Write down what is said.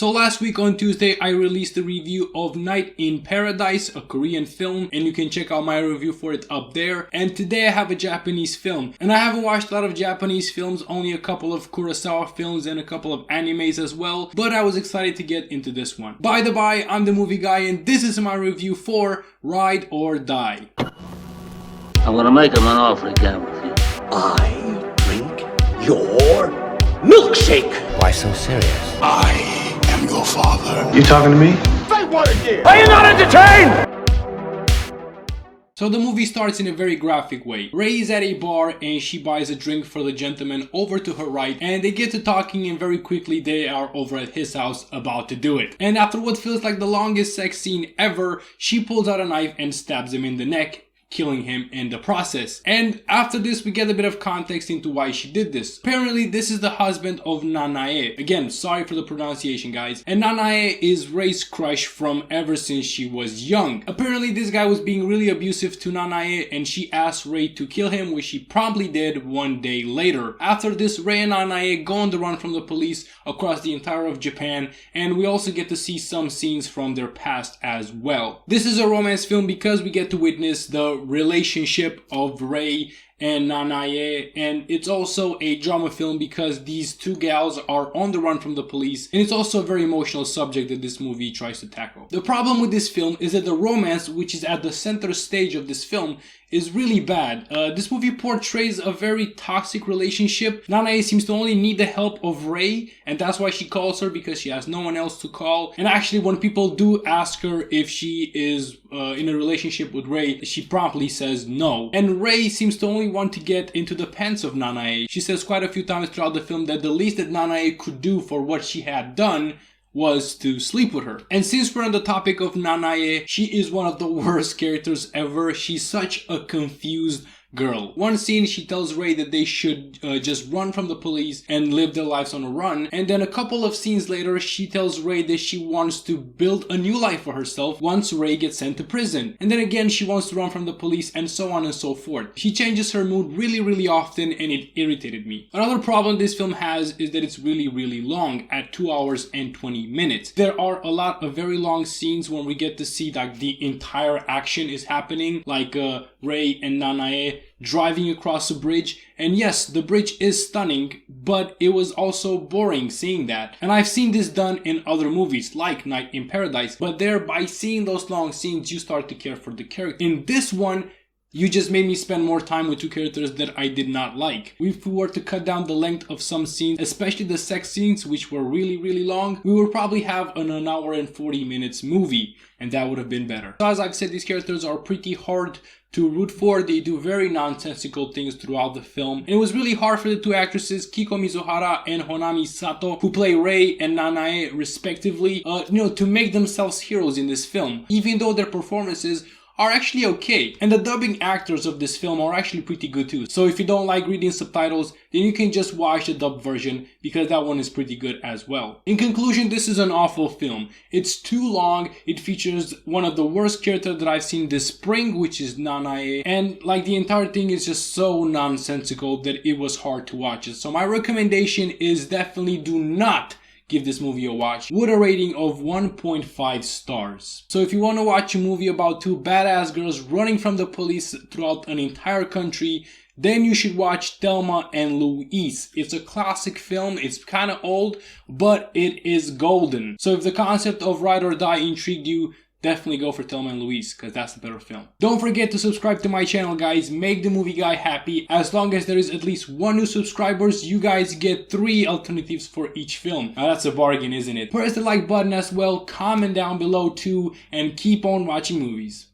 So last week on Tuesday I released a review of Night in Paradise, a Korean film, and you can check out my review for it up there. And today I have a Japanese film, and I haven't watched a lot of Japanese films, only a couple of Kurosawa films and a couple of animes as well, but I was excited to get into this one. By the by, I'm the movie guy and this is my review for Ride or Die. I'm gonna make him an offer again with you. I drink your milkshake. Why so serious? I am your father. You talking to me? Say what again? Are you not entertained? So the movie starts in a very graphic way. Ray is at a bar and she buys a drink for the gentleman over to her right, and they get to talking and very quickly they are over at his house about to do it. And after what feels like the longest sex scene ever, she pulls out a knife and stabs him in the neck, killing him in the process. And after this we get a bit of context into why she did this. Apparently this is the husband of Nanaia. Again, sorry for the pronunciation guys. And Nanaia is Ray's crush from ever since she was young. Apparently this guy was being really abusive to Nanaia and she asked Ray to kill him, which he promptly did one day later. After this, Ray and Nanaia go on the run from the police across the entire of Japan, and we also get to see some scenes from their past as well. This is a romance film because we get to witness the relationship of Ray and Nanaia, and it's also a drama film because these two gals are on the run from the police, and it's also a very emotional subject that this movie tries to tackle. The problem with this film is that the romance, which is at the center stage of this film, is really bad. This movie portrays a very toxic relationship. Nanaia seems to only need the help of Ray, and that's why she calls her, because she has no one else to call. And actually when people do ask her if she is in a relationship with Ray, she promptly says no. And Ray seems to only want to get into the pants of Nanaia. She says quite a few times throughout the film that the least that Nanaia could do for what she had done was to sleep with her. And since we're on the topic of Nanaia, she is one of the worst characters ever. She's such a confused girl. One scene she tells Ray that they should just run from the police and live their lives on a run, and then a couple of scenes later she tells Ray that she wants to build a new life for herself once Ray gets sent to prison, and then again she wants to run from the police, and so on and so forth. She changes her mood really often and it irritated me. Another problem this film has is that it's really long at 2 hours and 20 minutes. There are a lot of very long scenes when we get to see that the entire action is happening, like Ray and Nanaia driving across a bridge, and yes, the bridge is stunning, but it was also boring seeing that. And I've seen this done in other movies like Night in Paradise, but there, by seeing those long scenes you start to care for the character. In this one, you just made me spend more time with two characters that I did not like. If we were to cut down the length of some scenes, especially the sex scenes, which were really long, we would probably have an hour and 40 minutes movie, and that would have been better. So as I've said, these characters are pretty hard to root for. They do very nonsensical things throughout the film. And it was really hard for the two actresses, Kiko Mizuhara and Honami Sato, who play Ray and Nanaia respectively, to make themselves heroes in this film, even though their performances are actually okay. And the dubbing actors of this film are actually pretty good too. So if you don't like reading subtitles, then you can just watch the dubbed version, because that one is pretty good as well. In conclusion, this is an awful film. It's too long. It features one of the worst characters that I've seen this spring, which is Nanaia. And like the entire thing is just so nonsensical that it was hard to watch it. So my recommendation is definitely do not give this movie a watch, with a rating of 1.5 stars. So if you want to watch a movie about two badass girls running from the police throughout an entire country, then you should watch Thelma and Louise. It's a classic film, it's kind of old, but it is golden. So if the concept of Ride or Die intrigued you, definitely go for Thelma and Louise, because that's the better film. Don't forget to subscribe to my channel guys, make the movie guy happy. As long as there is at least 1 new subscribers, you guys get 3 alternatives for each film. Now that's a bargain, isn't it? Press the like button as well, comment down below too, and keep on watching movies.